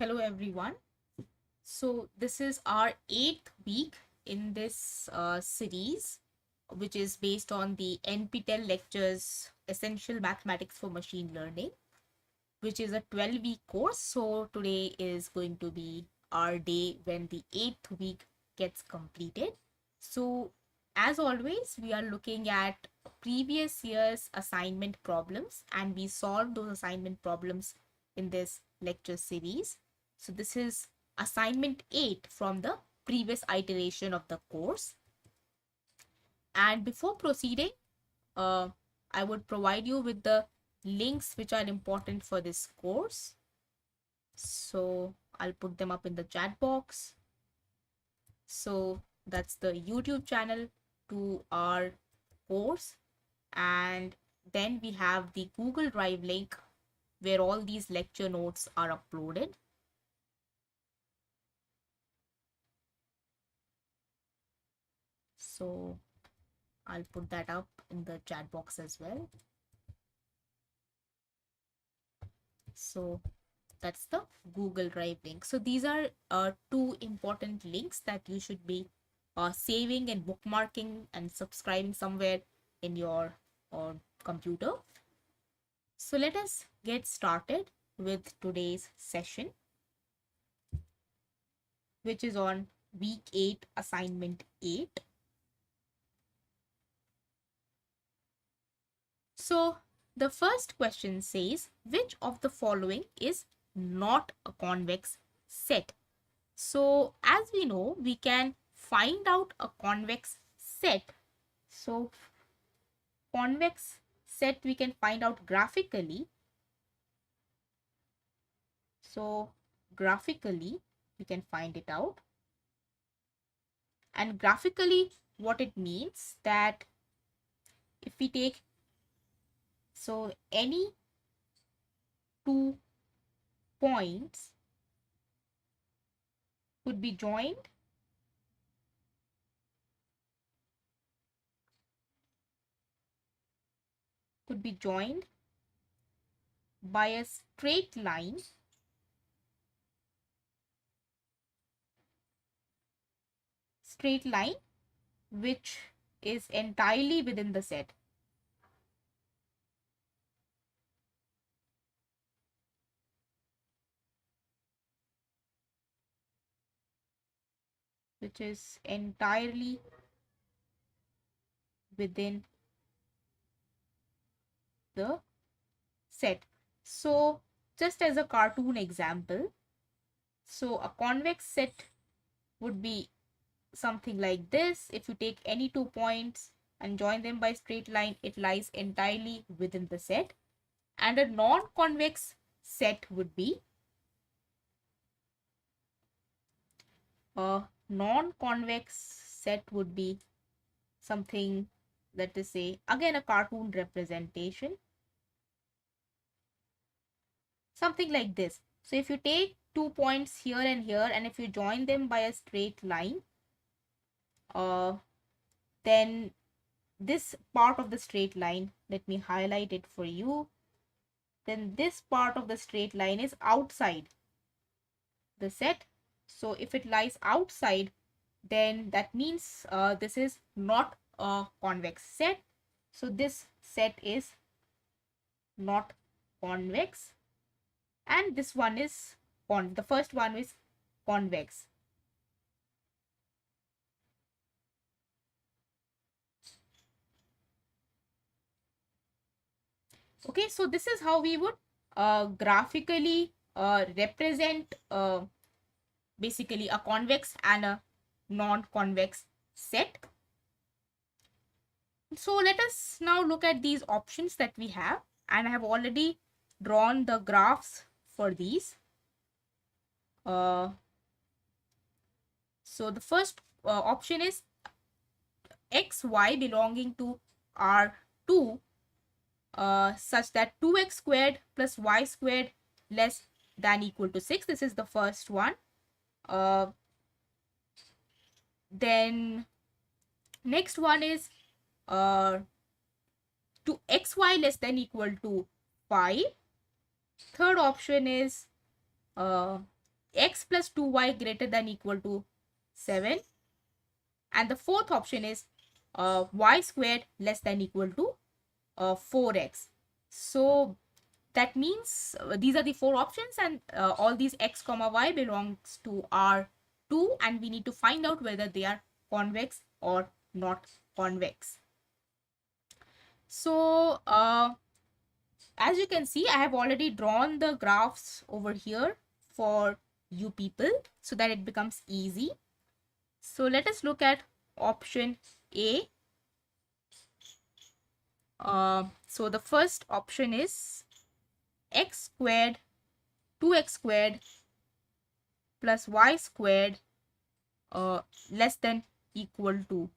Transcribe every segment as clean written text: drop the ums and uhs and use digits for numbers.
Hello everyone. So this is our 8th week in this series, which is based on the NPTEL lectures Essential Mathematics for Machine Learning, which is a 12-week course. So today is going to be our day when the 8th week gets completed. So as always, we are looking at previous year's assignment problems and we solve those assignment problems in this lecture series. So this is assignment 8 from the previous iteration of the course. And before proceeding, uh, I would provide you with the links which are important for this course. So I'll put them up in the chat box. So that's the YouTube channel to our course. And then we have the Google Drive link where all these lecture notes are uploaded. So I'll put that up in the chat box as well. So that's the Google Drive link. So these are two important links that you should be saving and bookmarking and subscribing somewhere in your computer. So let us get started with today's session, which is on week 8, assignment 8. So the first question says, which of the following is not a convex set? So as we know, we can find out a convex set. So convex set we can find out graphically. So graphically we can find it out. And graphically what it means that if we take any two points could be joined by a straight line which is entirely within the set. Which is entirely within the set. So just as a cartoon example, so a convex set would be something like this. If you take any 2 points and join them by straight line, it lies entirely within the set. And a non-convex set would be something, let us say, again a cartoon representation, something like this. So if you take 2 points here and here, and if you join them by a straight line, then this part of the straight line, let me highlight it for you, then this part of the straight line is outside the set. So if it lies outside, then that means this is not a convex set. So this set is not convex, and this one is the first one is convex. Okay, so this is how we would graphically represent basically a convex and a non-convex set. So let us now look at these options that we have, and I have already drawn the graphs for these. So the first option is xy belonging to R2 such that 2x squared plus y squared less than equal to 6. This is the first one. Then next one is to xy less than equal to 5. Third option is x plus 2y greater than equal to 7. And the fourth option is y squared less than equal to 4x. So that means these are the four options, and all these x comma y belongs to R2, and we need to find out whether they are convex or not convex. So as you can see, I have already drawn the graphs over here for you people so that it becomes easy. So let us look at option A. So the first option is x squared 2x squared plus y squared less than equal to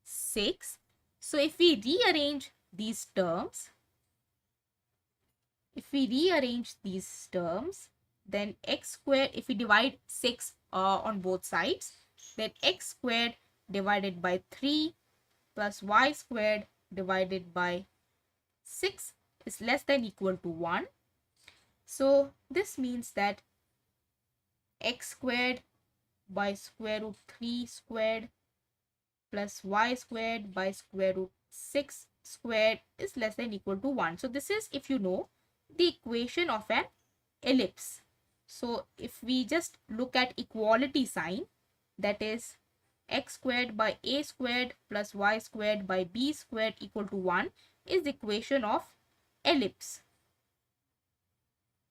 6. So if we rearrange these terms, then x squared, if we divide 6 on both sides, then x squared divided by 3 plus y squared divided by 6 is less than equal to 1. So this means that x squared by square root 3 squared plus y squared by square root 6 squared is less than equal to 1. So this is, if you know, the equation of an ellipse. So if we just look at equality sign, that is x squared by a squared plus y squared by b squared equal to 1 is the equation of ellipse,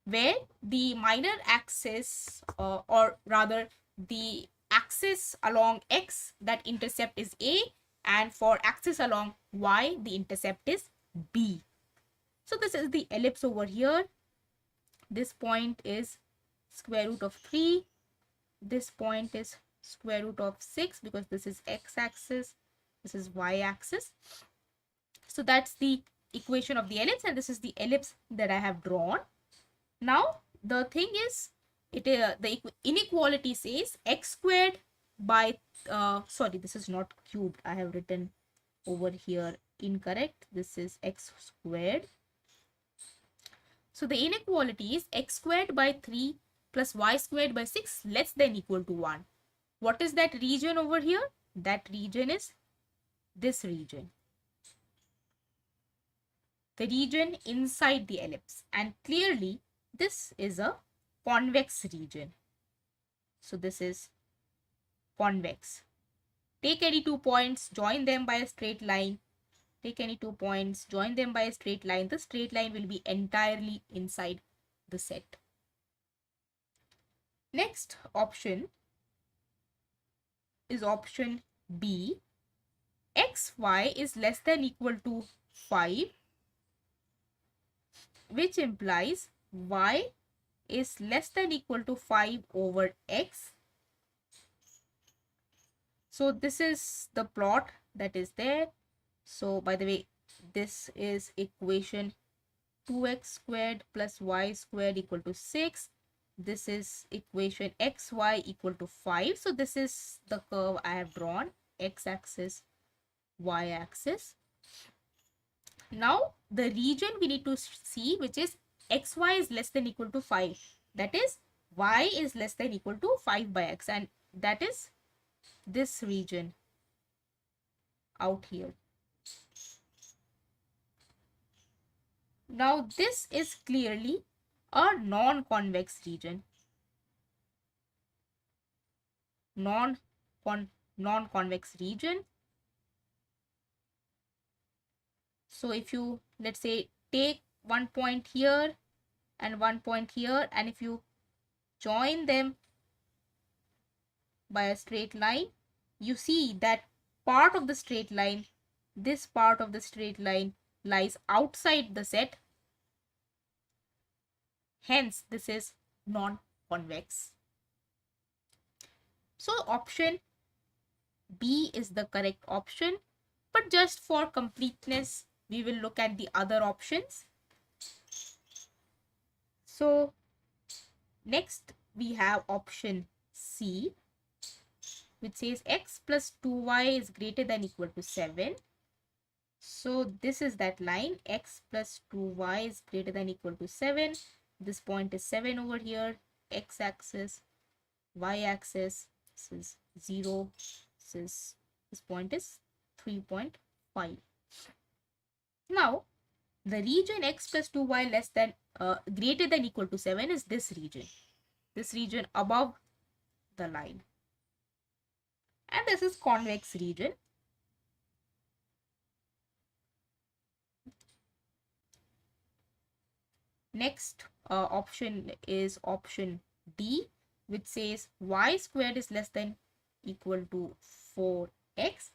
where the minor axis or rather the axis along x, that intercept is a, and for axis along y the intercept is b. So this is the ellipse over here. This point is square root of 3, this point is square root of 6 because this is x-axis, this is y-axis. So that's the equation of the ellipse, and this is the ellipse that I have drawn. Now the thing is, the inequality says x squared by sorry, this is not cubed, I have written over here incorrect, this is x squared. So the inequality is x squared by 3 plus y squared by 6 less than equal to 1. What is that region over here? That region is this region, the region inside the ellipse, and clearly this is a convex region. So this is convex. Take any 2 points, join them by a straight line. Take any 2 points, join them by a straight line. The straight line will be entirely inside the set. Next option is option B. xy is less than equal to 5, which implies y is less than equal to 5 over x. So this is the plot that is there. So by the way, this is equation 2x squared plus y squared equal to 6. This is equation xy equal to 5. So this is the curve I have drawn, x-axis, y-axis. Now the region we need to see, which is xy is less than equal to 5. That is, y is less than equal to 5 by x, and that is this region out here. Now this is clearly a non-convex region. Non-convex region. So if you, let's say, take 1 point here and 1 point here, and if you join them by a straight line, you see that part of the straight line, this part of the straight line lies outside the set. Hence, this is non-convex. So option B is the correct option, but just for completeness, we will look at the other options. So next we have option C, which says x plus 2y is greater than equal to 7. So this is that line, x plus 2y is greater than equal to 7. This point is 7 over here, x-axis. y-axis. This is 0. This point is 3.5. Now, the region x plus 2y less than greater than equal to 7 is this region above the line, and this is convex region. Next option is option D, which says y squared is less than equal to 4x,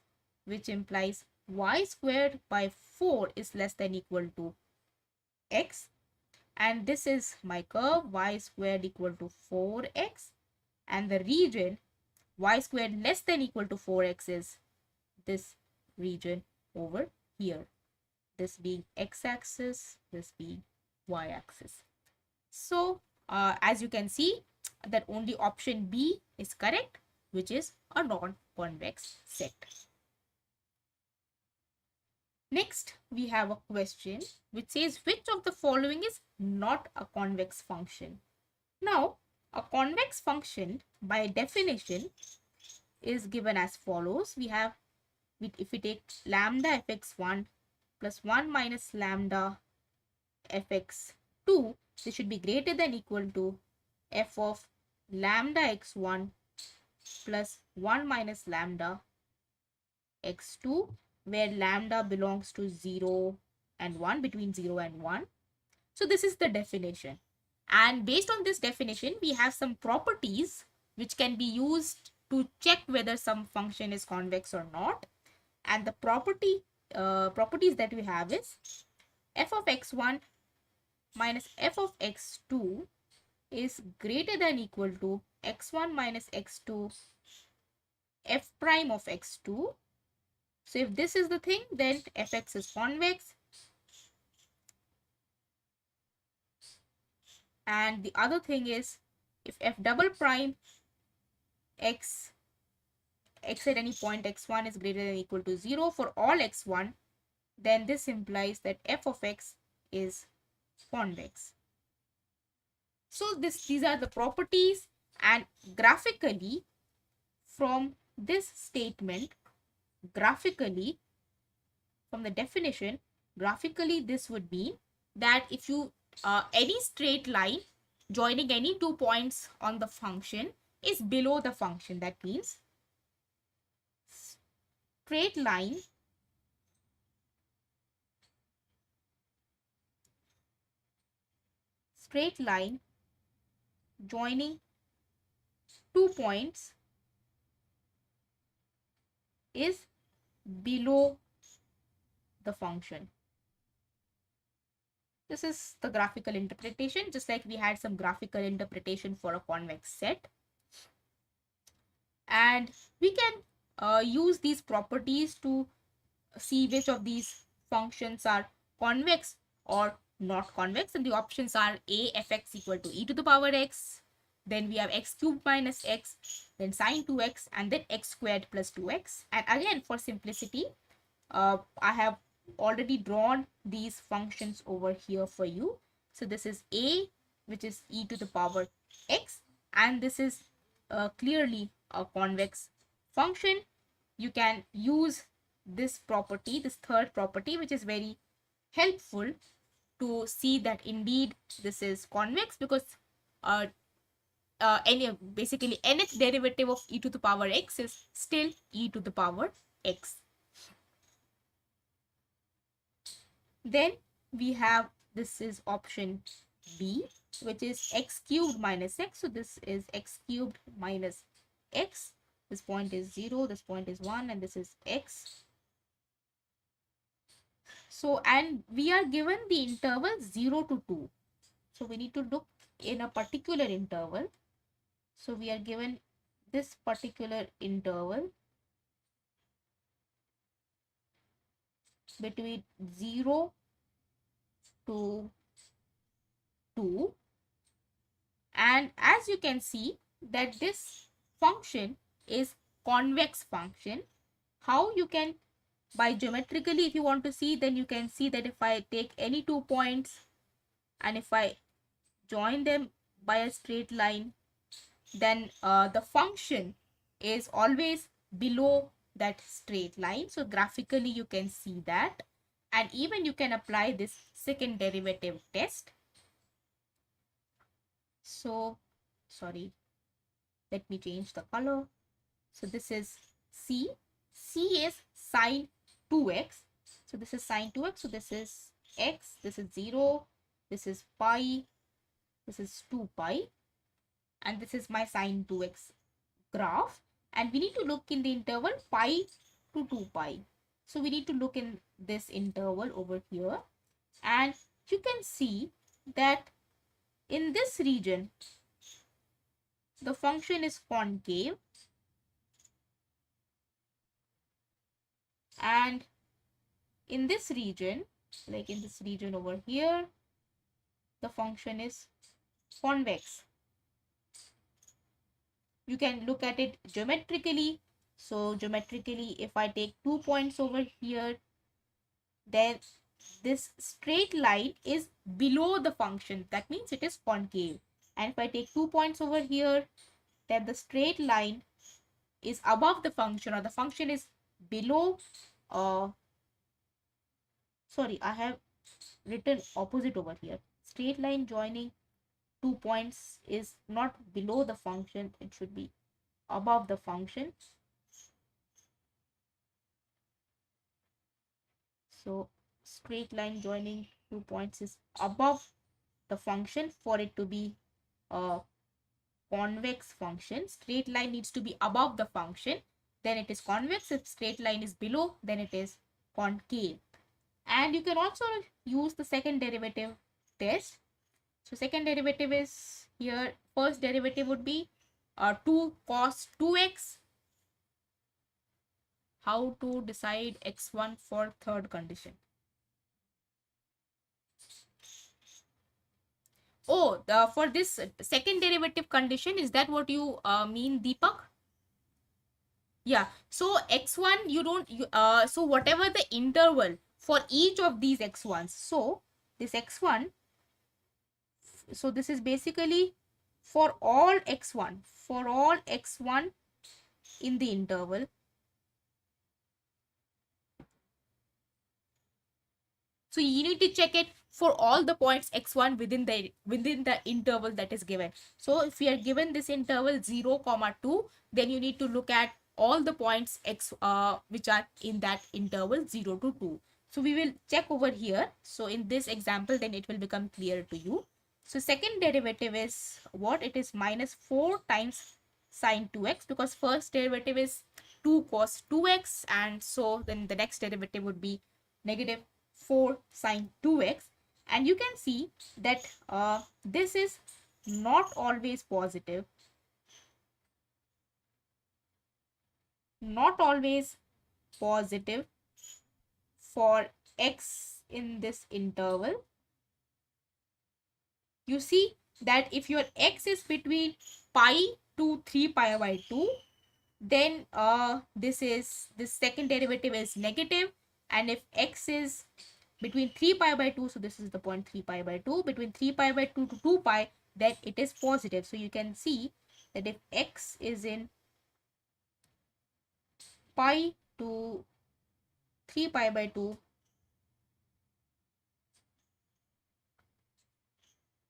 which implies y squared by 4 is less than equal to x, and this is my curve y squared equal to 4x, and the region y squared less than equal to 4x is this region over here, this being x-axis, this being y-axis. So as you can see that only option B is correct, which is a non-convex set. Next, we have a question which says which of the following is not a convex function? Now, a convex function by definition is given as follows. We have, if we take lambda fx1 plus 1 minus lambda fx2, this should be greater than equal to f of lambda x1 plus 1 minus lambda x2, where lambda belongs to 0 and 1, between 0 and 1. So this is the definition. And based on this definition, we have some properties which can be used to check whether some function is convex or not. And the properties that we have is f of x1 minus f of x2 is greater than equal to x1 minus x2 f prime of x2. So if this is the thing, then fx is convex. And the other thing is, if f double prime x at any point x1 is greater than equal to 0 for all x1, then this implies that f of x is convex. So these are the properties, and graphically from this statement, graphically from the definition, graphically this would mean that if you any straight line joining any 2 points on the function is below the function, that means straight line joining 2 points is below the function. This is the graphical interpretation, just like we had some graphical interpretation for a convex set. And we can use these properties to see which of these functions are convex or not convex. And the options are a fx equal to e to the power x, then we have x cubed minus x, then sine 2x, and then x squared plus 2x. And again, for simplicity, I have already drawn these functions over here for you. So this is a, which is e to the power x, and this is clearly a convex function. You can use this property, this third property, which is very helpful to see that indeed this is convex, because basically nth derivative of e to the power x is still e to the power x. Then we have, this is option B, which is x cubed minus x. So this is x cubed minus x. This point is 0, this point is 1, and this is x. So, and we are given the interval 0 to 2. So we need to look in a particular interval. So we are given this particular interval between 0 to 2. And as you can see that this function is convex function. How you can, by geometrically, if you want to see, then you can see that if I take any 2 points and if I join them by a straight line, then the function is always below that straight line. So graphically you can see that, and even you can apply this second derivative test. So sorry, let me change the color. So this is C. C is sine 2x. So this is sine 2x. So this is x, this is 0, this is pi, this is 2 pi, and this is my sine 2x graph. And we need to look in the interval pi to 2 pi. So we need to look in this interval over here. And you can see that in this region, the function is concave, and in this region, like in this region over here, the function is convex. You can look at it geometrically. So geometrically, if I take 2 points over here, then this straight line is below the function. That means it is concave. And if I take 2 points over here, then the straight line is above the function, or the function is below. Sorry, I have written opposite over here. Straight line joining 2 points is not below the function, it should be above the function. So straight line joining 2 points is above the function for it to be a convex function. Straight line needs to be above the function, then it is convex. If straight line is below, then it is concave. And you can also use the second derivative test. So second derivative is here, first derivative would be 2 cos 2x. How to decide x1 for third condition? Oh, for this second derivative condition, is that what you mean, Deepak? Yeah. So x1, you don't, so whatever the interval for each of these x1s, so this x1, so this is basically for all x1 in the interval. So you need to check it for all the points x1 within the interval that is given. So if we are given this interval 0, 2, then you need to look at all the points x which are in that interval 0 to 2. So we will check over here. So in this example, then it will become clear to you. So second derivative is what? It is minus 4 times sine 2x, because first derivative is 2 cos 2x, and so then the next derivative would be negative 4 sine 2x. And you can see that this is not always positive, not always positive for x in this interval. You see that if your x is between pi to 3 pi by 2, then this second derivative is negative. And if x is between 3 pi by 2, so this is the point 3 pi by 2, between 3 pi by 2 to 2 pi, then it is positive. So you can see that if x is in pi to 3 pi by 2,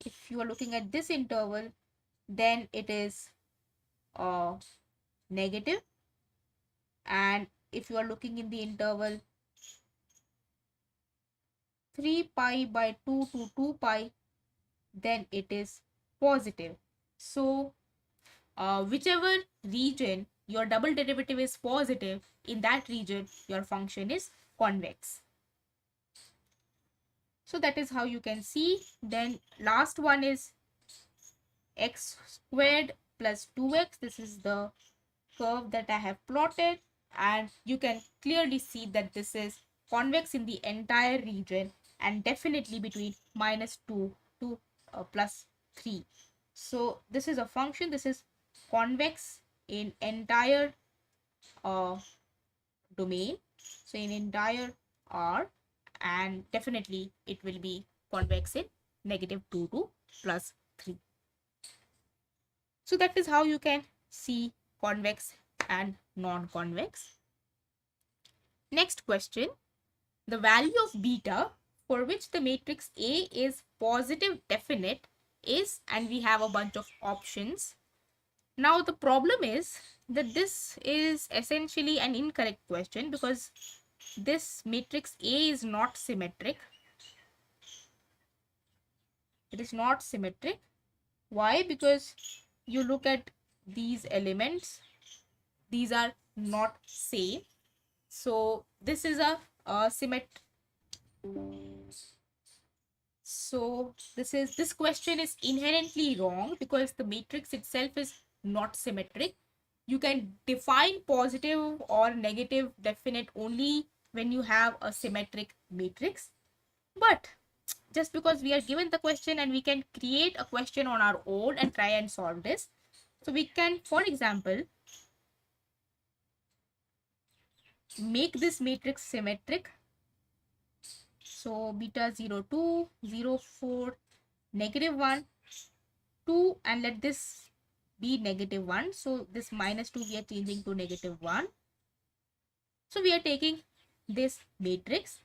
if you are looking at this interval, then it is negative. And if you are looking in the interval 3 pi by 2 to 2 pi, then it is positive. So whichever region your double derivative is positive, in that region your function is convex. So that is how you can see. Then last one is x squared plus 2x. This is the curve that I have plotted, and you can clearly see that this is convex in the entire region, and definitely between minus 2 to plus 3. So this is a function, this is convex in entire domain, so in entire R, and definitely it will be convex in negative 2 to plus 3. So that is how you can see convex and non-convex. Next question. The value of beta for which the matrix A is positive definite is, and we have a bunch of options. Now the problem is that this is essentially an incorrect question because this matrix A is not symmetric. It is not symmetric. Why? Because you look at these elements, these are not same. So this is a symmetric. So this question is inherently wrong because the matrix itself is not symmetric. You can define positive or negative definite only when you have a symmetric matrix. But just because we are given the question and we can create a question on our own and try and solve this. So we can, for example, make this matrix symmetric. So beta 0, 2, 0, 4, negative 1, 2, and let this be negative 1. So this minus 2 we are changing to negative 1. So we are taking this matrix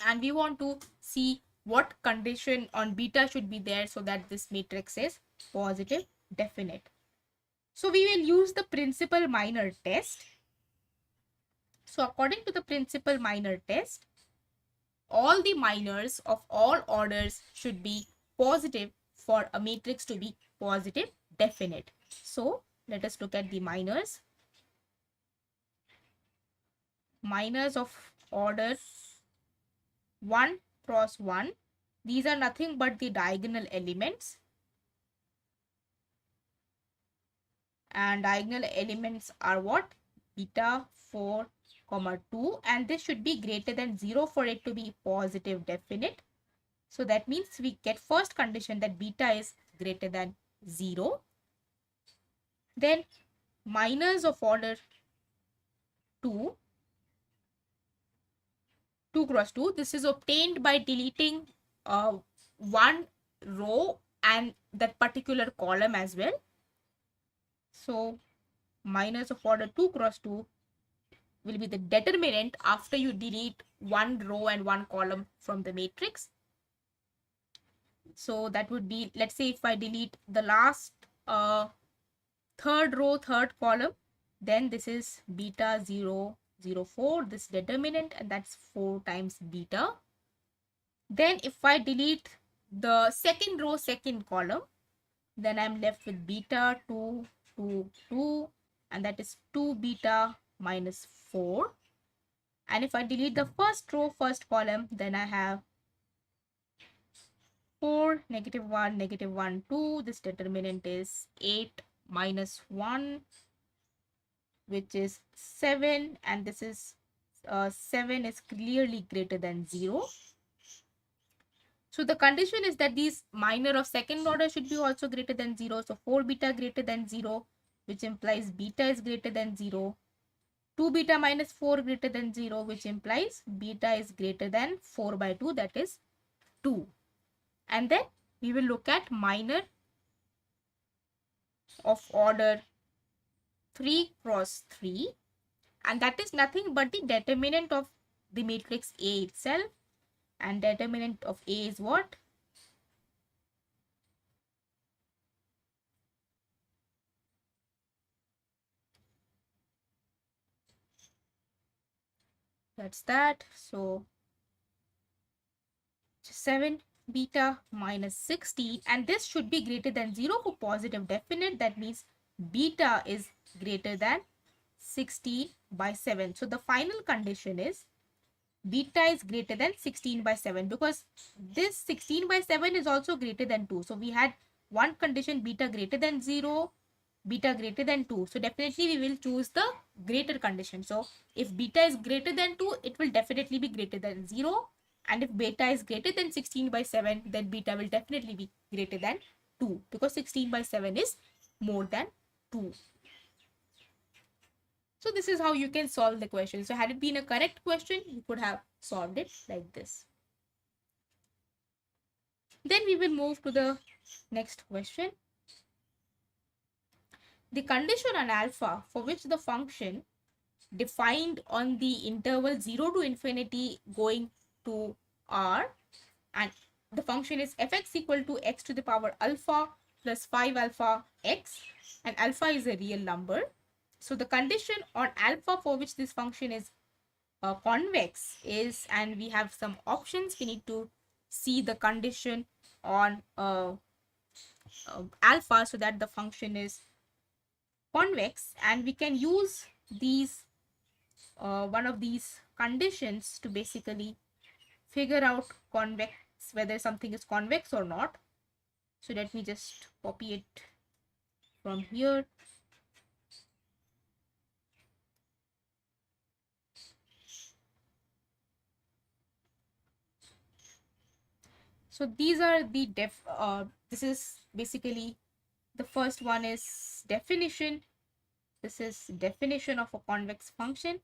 and we want to see what condition on beta should be there so that this matrix is positive definite. So we will use the principal minor test. So according to the principal minor test, all the minors of all orders should be positive for a matrix to be positive definite. So let us look at the minors. Minors of order 1 cross 1. These are nothing but the diagonal elements. And diagonal elements are what? Beta 4, comma 2. And this should be greater than 0 for it to be positive definite. So that means we get first condition that beta is greater than 0. Then minors of order 2, 2 cross 2. This is obtained by deleting one row and that particular column as well. So minors of order 2 cross 2 will be the determinant after you delete one row and one column from the matrix. So that would be, let's say if I delete the last third row, third column, then this is beta 0, 0, 4, this determinant, and that's 4 times beta. Then if I delete the second row, second column, then I'm left with beta 2, 2, 2, and that is 2 beta minus 4. And if I delete the first row, first column, then I have 4, negative 1, negative 1, 2. This determinant is 8 minus 1, which is 7. And this is 7 is clearly greater than 0. So the condition is that these minor of second order should be also greater than 0. So 4 beta greater than 0, which implies beta is greater than 0. 2 beta minus 4 greater than 0, which implies beta is greater than 4 by 2, that is 2. And then we will look at minor of order 3 cross 3. And that is nothing but the determinant of the matrix A itself. And determinant of A is what? That's that. So 7 beta minus 16, and this should be greater than 0 for positive definite. That means beta is greater than 16 by 7. So the final condition is beta is greater than 16 by 7 because this 16 by 7 is also greater than 2. So we had one condition, beta greater than 0, beta greater than 2. So definitely we will choose the greater condition. So if beta is greater than 2, it will definitely be greater than 0. And if beta is greater than 16 by 7, then beta will definitely be greater than 2 because 16 by 7 is more than 2. So this is how you can solve the question. So had it been a correct question, you could have solved it like this. Then we will move to the next question. the condition on alpha for which the function defined on the interval 0 to infinity going to r, and the function is fx equal to x to the power alpha plus 5 alpha x, and alpha is a real number. So the condition on alpha for which this function is convex is, and we have some options. We need to see the condition on alpha so that the function is convex, and we can use these one of these conditions to basically figure out convex, whether something is convex or not. So let me just copy it from here. So these are the this is basically, the first one is definition. This is definition of a convex function,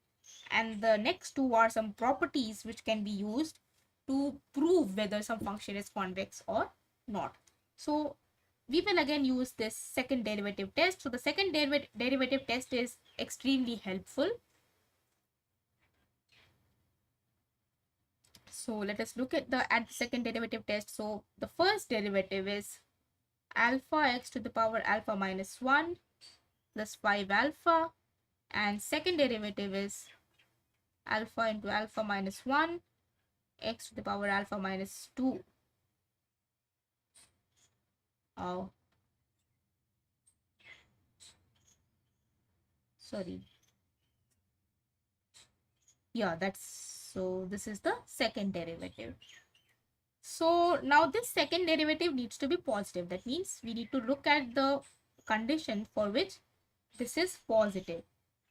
and the next two are some properties which can be used to prove whether some function is convex or not. So we will again use this second derivative test. So the second derivative test is extremely helpful. So let us look at the second derivative test. So the first derivative is alpha x to the power alpha minus 1 plus 5 alpha, and second derivative is alpha into alpha minus 1 x to the power alpha minus 2. Oh, sorry. Yeah, that's, so this is the second derivative. So now this second derivative needs to be positive. That means we need to look at the condition for which this is positive.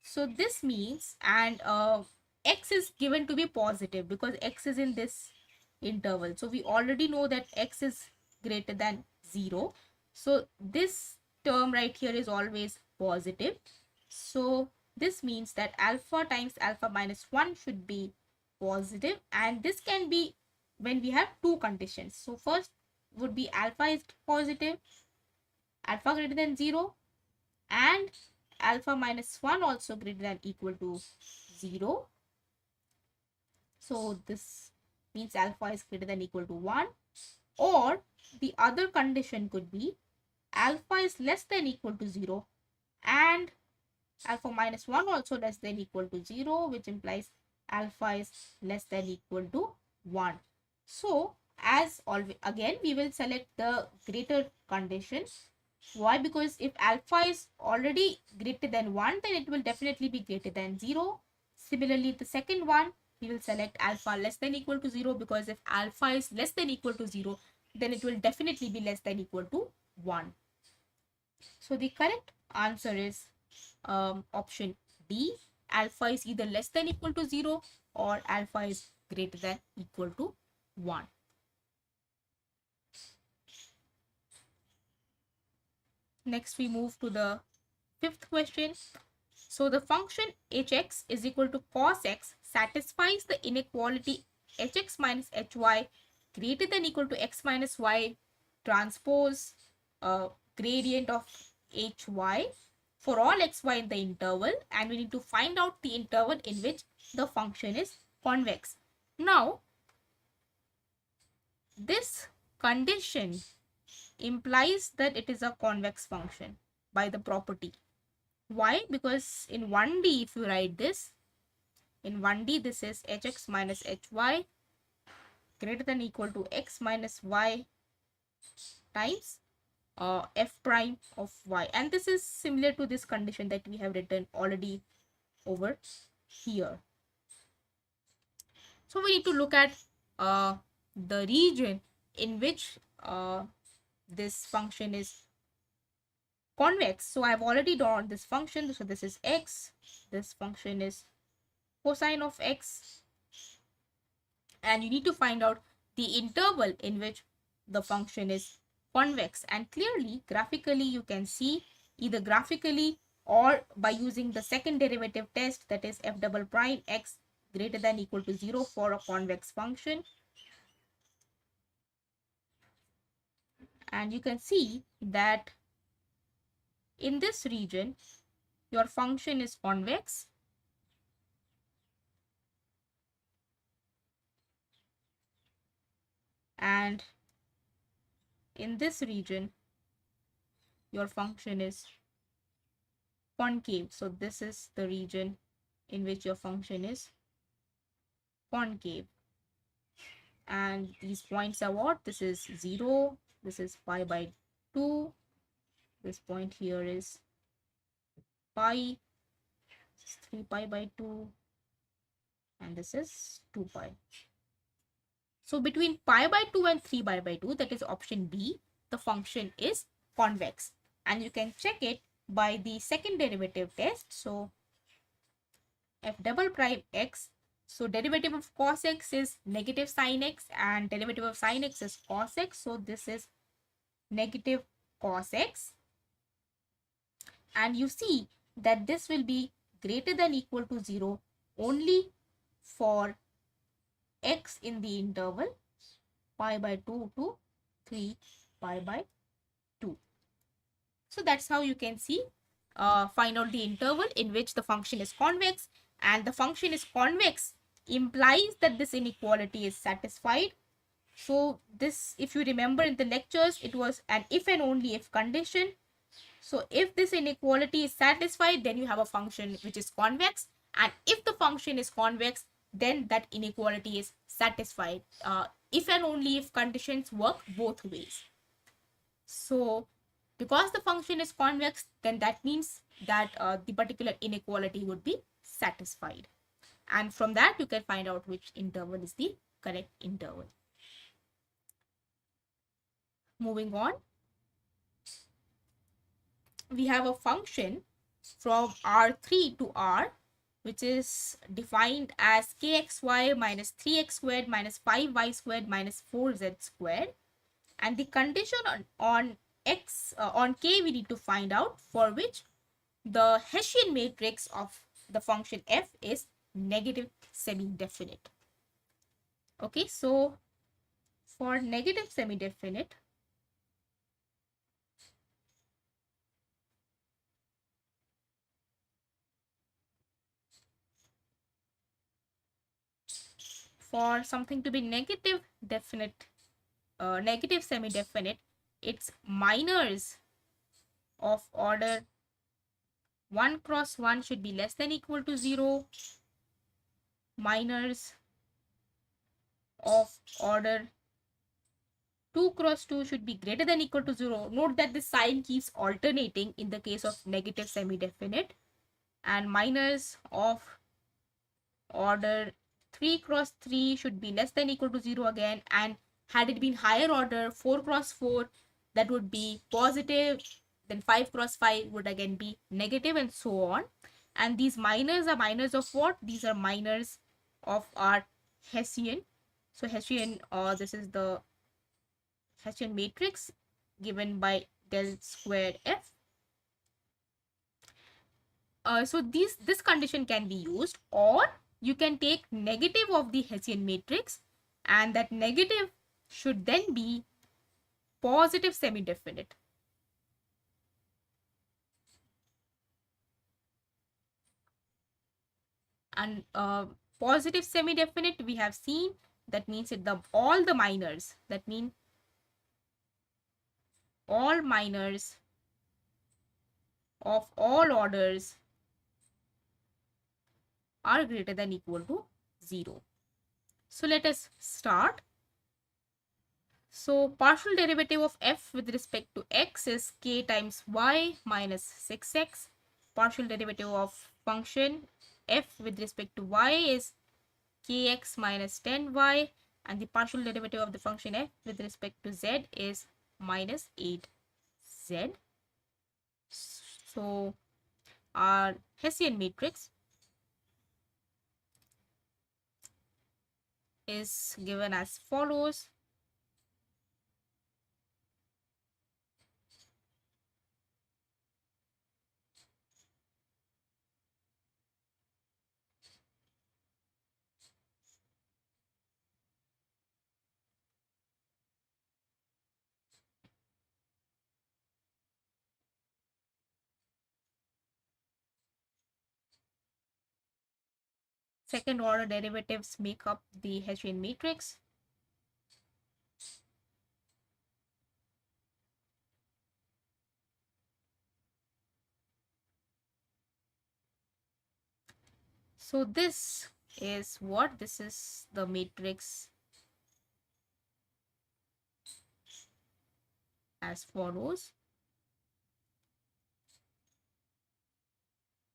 So this means, and x is given to be positive because x is in this interval. So we already know that x is greater than 0. So this term right here is always positive. So this means that alpha times alpha minus 1 should be positive, and this can be when we have two conditions. So first would be alpha is positive, alpha greater than 0, and alpha minus 1 also greater than equal to 0. So this means alpha is greater than equal to 1. Or the other condition could be alpha is less than equal to 0 and alpha minus 1 also less than equal to 0, which implies alpha is less than equal to 1. So as always, again we will select the greater condition. Why? Because if alpha is already greater than 1, then it will definitely be greater than 0. Similarly, the second one, we will select alpha less than equal to 0, because if alpha is less than equal to 0, then it will definitely be less than equal to 1. So the correct answer is option D. Alpha is either less than equal to 0 or alpha is greater than equal to 1. Next, we move to the fifth question. So the function hx is equal to cos x satisfies the inequality hx minus hy greater than equal to x minus y transpose gradient of hy for all xy in the interval, and we need to find out the interval in which the function is convex. Now, this condition implies that it is a convex function by the property. Why? Because in 1D, if you write this, in 1D, this is hx minus hy greater than equal to x minus y times f prime of y. And this is similar to this condition that we have written already over here. So we need to look at the region in which this function is convex. So I have already drawn this function. So this is x. This function is cosine of x. And you need to find out the interval in which the function is convex. And clearly, graphically, you can see either graphically or by using the second derivative test, that is f double prime x greater than equal to 0 for a convex function. And you can see that in this region, your function is convex, and in this region, your function is concave. So this is the region in which your function is concave. And these points are what? This is 0, this is pi by 2, this point here is pi, this is 3 pi by 2, and this is 2 pi. So between pi by 2 and 3 pi by 2, that is option B, the function is convex. And you can check it by the second derivative test. So f double prime x, so derivative of cos x is negative sin x and derivative of sin x is cos x. So this is negative cos x. And you see that this will be greater than equal to 0 only for x in the interval pi by 2 to 3 pi by 2. So that's how you can see, find out the interval in which the function is convex, and the function is convex implies that this inequality is satisfied. So this, if you remember in the lectures, it was an if and only if condition. So if this inequality is satisfied, then you have a function which is convex, and if the function is convex, then that inequality is satisfied. If and only if conditions work both ways. So because the function is convex, then that means that the particular inequality would be satisfied. And from that, you can find out which interval is the correct interval. Moving on, we have a function from R3 to R, which is defined as kxy minus 3x squared minus 5y squared minus 4z squared. And the condition on x, on k, we need to find out, for which the Hessian matrix of the function f is negative semi-definite. Okay, so for negative semi-definite, for something to be negative definite, negative semi-definite, its minors of order 1 cross 1 should be less than equal to 0. Minors of order 2 cross 2 should be greater than equal to 0. Note that the sign keeps alternating in the case of negative semi-definite. And minors of order 3 cross 3 should be less than equal to 0 again. And had it been higher order 4 cross 4, that would be positive. Then 5 cross 5 would again be negative, and so on. And these minors are minors of what? These are minors of our Hessian. So Hessian, this is the Hessian matrix given by del squared f. So this condition can be used, or you can take negative of the Hessian matrix, and that negative should then be positive semi-definite. And positive semi-definite, we have seen, that means all the minors, that mean all minors of all orders are greater than equal to 0. So let us start. So partial derivative of f with respect to x is k times y minus 6x. Partial derivative of function f with respect to y is kx minus 10y, and the partial derivative of the function f with respect to z is minus 8z. So our Hessian matrix is given as follows. second order derivatives make up the Hessian matrix. So this is what? This is the matrix as follows.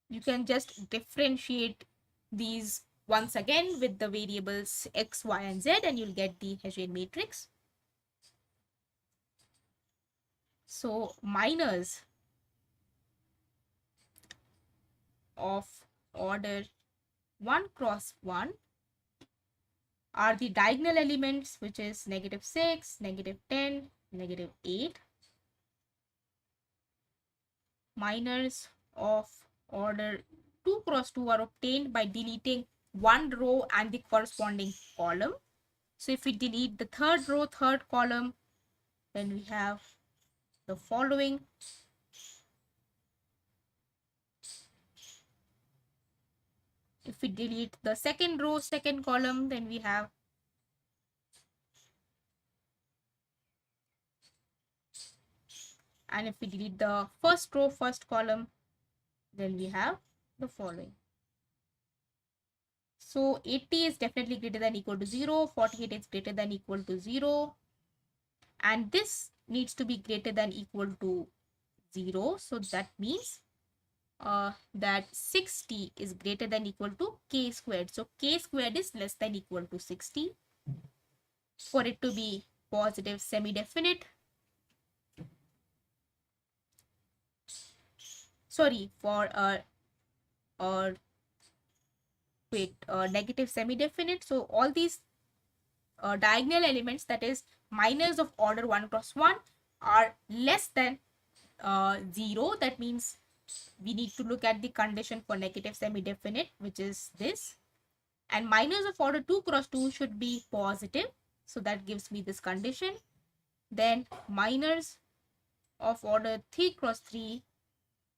You can just differentiate these once again with the variables x, y, and z, and you'll get the Hessian matrix. So minors of order 1 cross 1 are the diagonal elements, which is -6, -10, -8. Minors of order 2 cross 2 are obtained by deleting one row and the corresponding column. So if we delete the third row, third column, then we have the following. If we delete the second row, second column, then we have and if we delete the first row, first column, then we have the following. So 80 is definitely greater than equal to 0, 48 is greater than equal to 0, and this needs to be greater than equal to 0. So that means that 60 is greater than equal to k squared. So k squared is less than equal to 60. For it to be positive semi-definite, sorry, for negative semi-definite. So all these diagonal elements, that is minors of order 1 cross 1, are less than 0. That means we need to look at the condition for negative semi-definite, which is this. And minors of order 2 cross 2 should be positive. So that gives me this condition. Then minors of order 3 cross 3,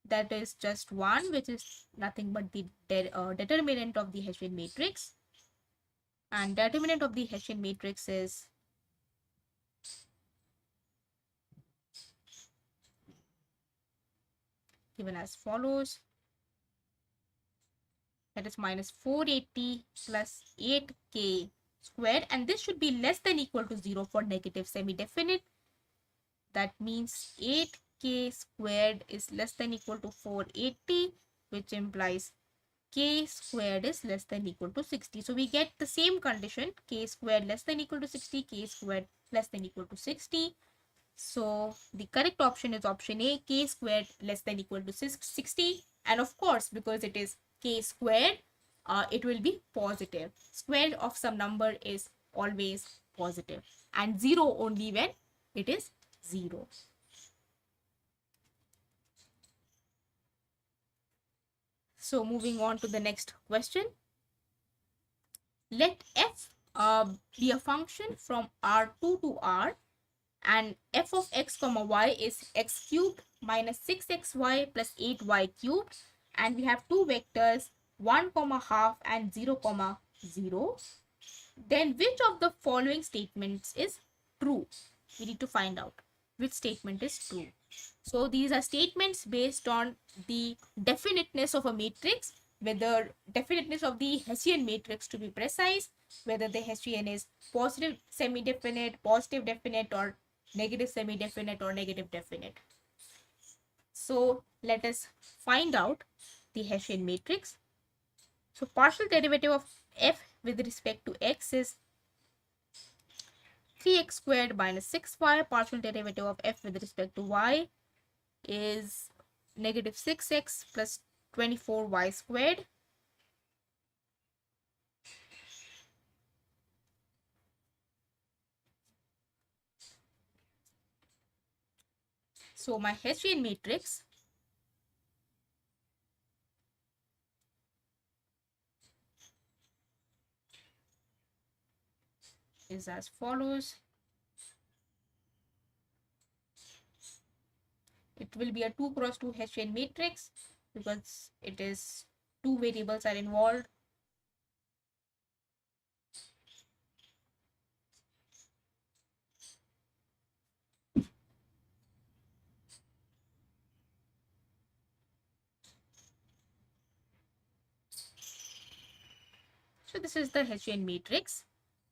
that is just 1, which is nothing but the determinant of the Hessian matrix. And determinant of the Hessian matrix is given as follows. That is minus 480 plus 8k squared, and this should be less than equal to 0 for negative semi-definite. That means 8k squared is less than equal to 480, which implies k squared is less than equal to 60. So we get the same condition, k squared less than equal to 60, k squared less than equal to 60. So the correct option is option A, k squared less than equal to 60. And of course, because it is k squared, it will be positive. Square of some number is always positive, and 0 only when it is 0. So moving on to the next question. Let f be a function from R2 to R, and f of x comma y is x cubed minus 6xy plus 8y cubed, and we have two vectors 1 comma half and 0 comma 0. Then which of the following statements is true? We need to find out which statement is true. So these are statements based on the definiteness of a matrix, whether definiteness of the Hessian matrix to be precise, whether the Hessian is positive semi-definite, positive definite, or negative semi-definite or negative definite. So let us find out the Hessian matrix. So partial derivative of f with respect to x is 3x squared minus 6y. Partial derivative of f with respect to y is negative 6x plus 24y squared. So my Hessian matrix is as follows. It will be a 2 cross 2 Hessian matrix because it is two variables are involved. So this is the Hessian matrix.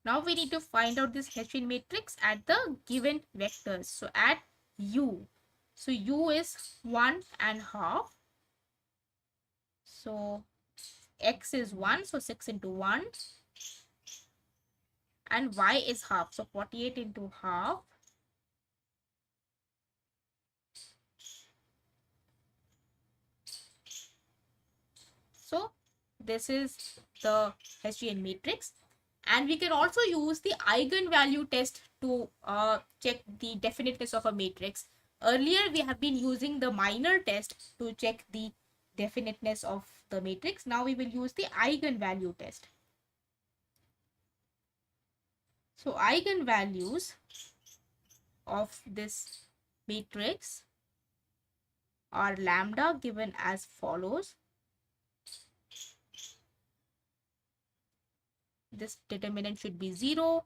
Now we need to find out this Hessian matrix at the given vectors. So at u. So u is 1.5. So x is 1. So 6 into 1. And y is half. So 48 into half. So this is the Hessian matrix. And we can also use the eigenvalue test to check the definiteness of a matrix. Earlier, we have been using the minor test to check the definiteness of the matrix. Now we will use the eigenvalue test. So eigenvalues of this matrix are lambda given as follows. This determinant should be 0.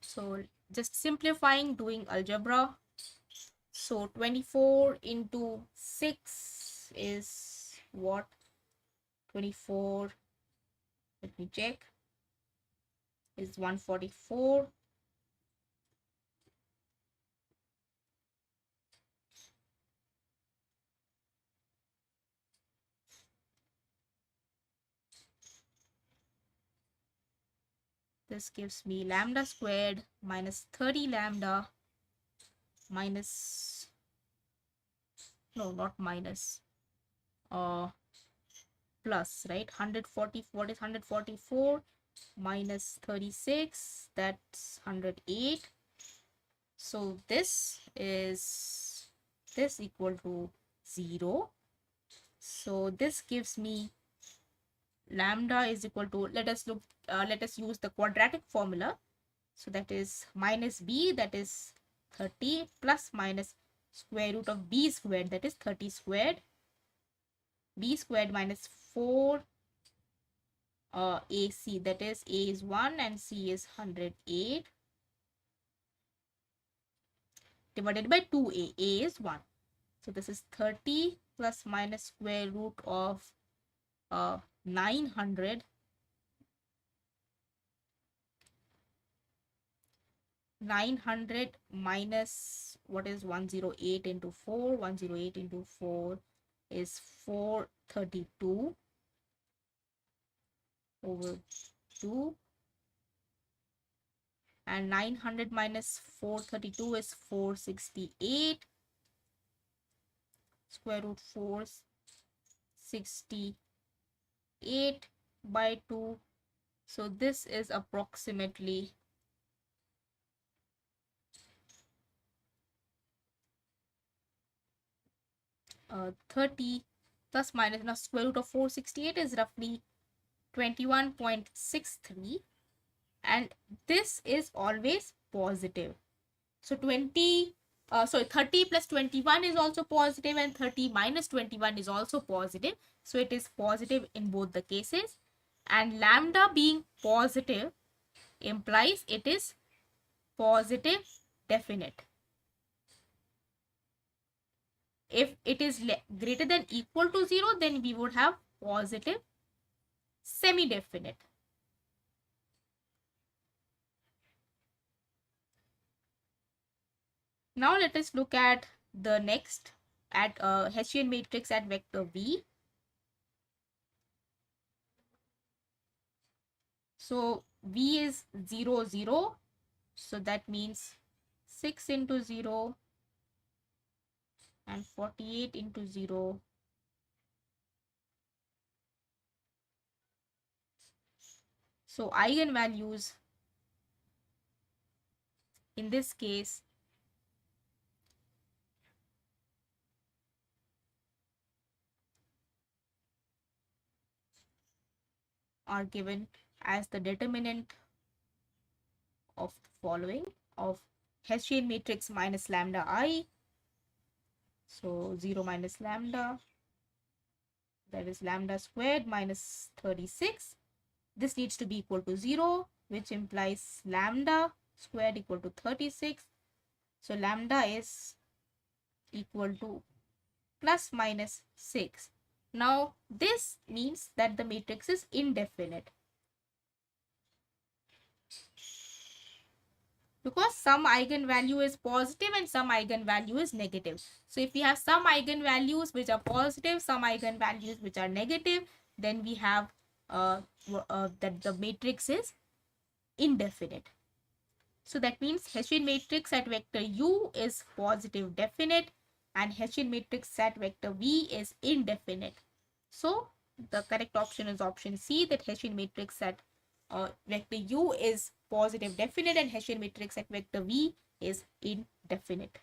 So just simplifying, doing algebra. So 24 into 6 is what? 24, let me check, is 144. This gives me lambda squared minus 30 lambda minus, no, not minus, plus, right? 140, what is 144 minus 36? That's 108. So this is this equal to 0. So this gives me lambda is equal to, let us use the quadratic formula. So that is minus b, that is 30, plus minus square root of b squared, that is 30 squared, b squared minus 4 ac, that is a is 1 and c is 108, divided by 2a, a is 1. So this is 30 plus minus square root of 900 minus what is 108 into 4. 108 into 4 is 432 over 2, and 900 minus 432 is 468, square root 468 by 2. So this is approximately 30 plus minus, now square root of 468 is roughly 21.63, and this is always positive. So 30 plus 21 is also positive, and 30 minus 21 is also positive. So it is positive in both the cases, and lambda being positive implies it is positive definite. If it is greater than equal to 0, then we would have positive semi-definite. Now let us look at the next, at Hessian matrix at vector v. So v is 0, 0. So that means 6 into 0 and 48 into 0. So eigenvalues in this case are given as the determinant of the following, of Hessian matrix minus lambda I. So 0 minus lambda, that is lambda squared minus 36. This needs to be equal to 0, which implies lambda squared equal to 36. So lambda is equal to plus minus 6. Now this means that the matrix is indefinite, because some eigenvalue is positive and some eigenvalue is negative. So if we have some eigenvalues which are positive, some eigenvalues which are negative, then we have that the matrix is indefinite. So that means Hessian matrix at vector u is positive definite and Hessian matrix at vector v is indefinite. So the correct option is option C, that Hessian matrix at vector u is positive definite and Hessian matrix at vector v is indefinite.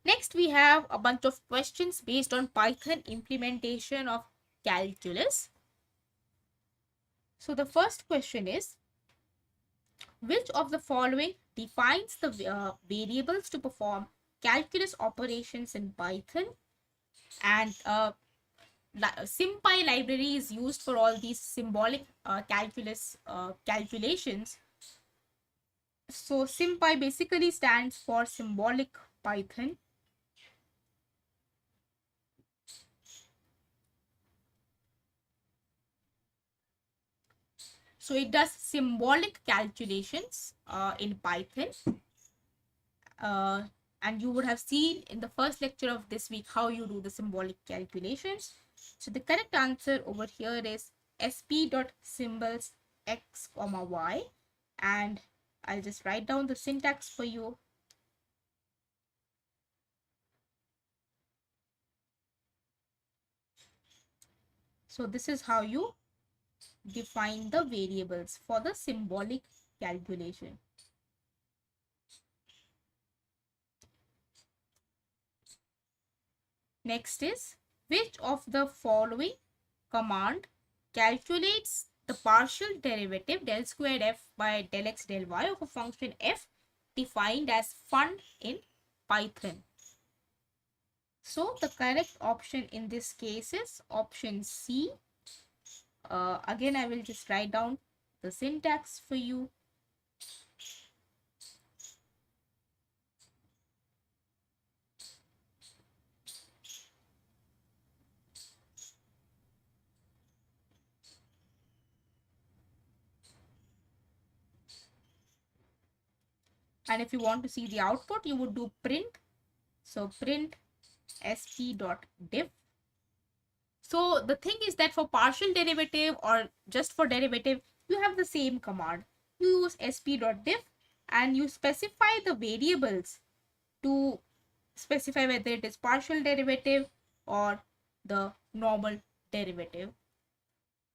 Next, we have a bunch of questions based on Python implementation of calculus. So the first question is, which of the following defines the variables to perform calculus operations in Python? And SymPy library is used for all these symbolic calculus calculations. So SymPy basically stands for symbolic Python. So it does symbolic calculations in Python. And you would have seen in the first lecture of this week how you do the symbolic calculations. So the correct answer over here is sp.symbols x comma y, and I'll just write down the syntax for you. So this is how you define the variables for the symbolic calculation. Next is, which of the following command calculates the partial derivative del squared f by del x del y of a function f defined as fun in Python? So the correct option in this case is option C. Again, I will just write down the syntax for you. And if you want to see the output, you would do print. So print sp.diff. So the thing is that for partial derivative or just for derivative, you have the same command. You use sp.diff and you specify the variables to specify whether it is partial derivative or the normal derivative.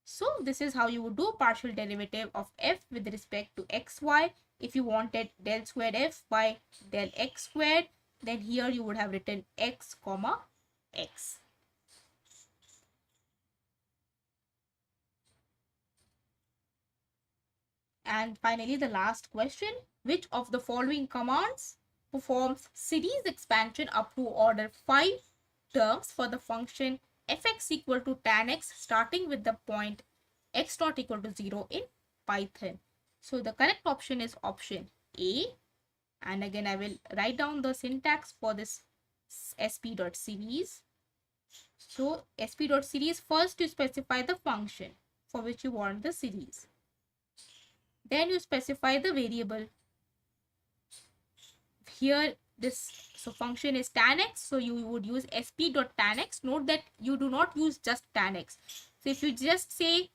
So this is how you would do partial derivative of f with respect to xy. If you wanted del squared f by del x squared, then here you would have written x comma x. And finally, the last question, which of the following commands performs series expansion up to order 5 terms for the function fx equal to tan x starting with the point x not equal to 0 in Python? So the correct option is option A. And again, I will write down the syntax for this sp.series. So sp.series, first you specify the function for which you want the series. Then you specify the variable. Here this function is tan x, so you would use sp.tan x. Note that you do not use just tan x. So if you just say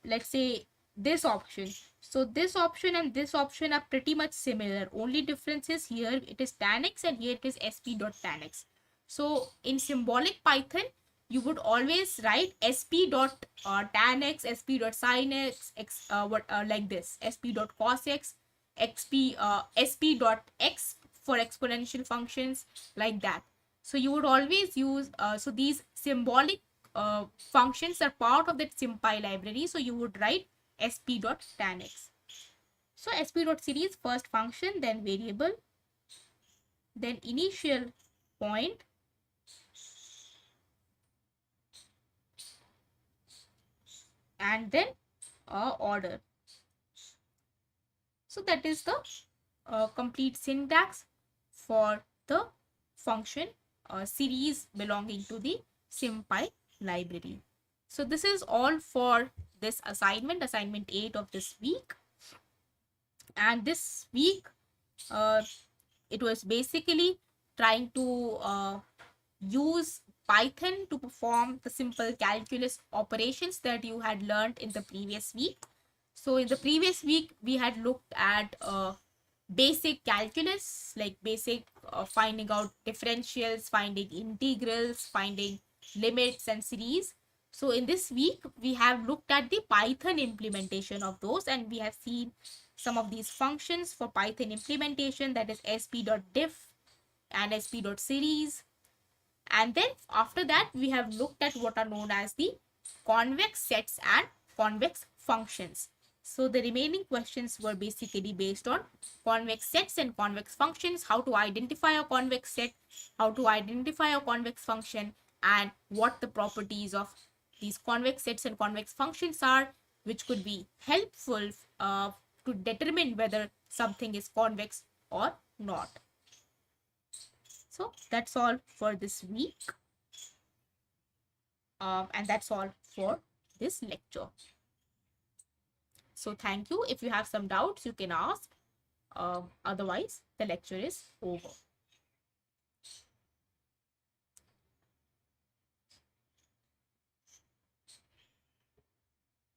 let's say this option, so this option and this option are pretty much similar. Only difference is here it is tan x and here it is sp.tan x. So in symbolic Python, you would always write sp.tan x, sp.sin x, like this, sp.cos x, sp.x for exponential functions, like that. So you would always use, so these symbolic functions are part of that SymPy library. So you would write sp.tan x. So sp.series, first function, then variable, then initial point, and then order. So that is the complete syntax for the function series belonging to the SymPy library. So this is all for this assignment 8 of this week. And this week, uh, it was basically trying to use Python to perform the simple calculus operations that you had learned in the previous week. So in the previous week, we had looked at basic calculus, like basic finding out differentials, finding integrals, finding limits and series. So in this week, we have looked at the Python implementation of those, and we have seen some of these functions for Python implementation, that is sp.diff and sp.series. And then after that, we have looked at what are known as the convex sets and convex functions. So the remaining questions were basically based on convex sets and convex functions, how to identify a convex set, how to identify a convex function, and what the properties of these convex sets and convex functions are, which could be helpful to determine whether something is convex or not. So that's all for this week. And that's all for this lecture. So thank you. If you have some doubts, you can ask. Otherwise, the lecture is over.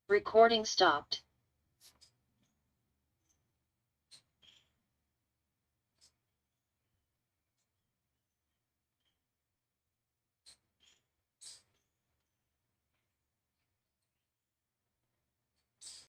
Recording stopped.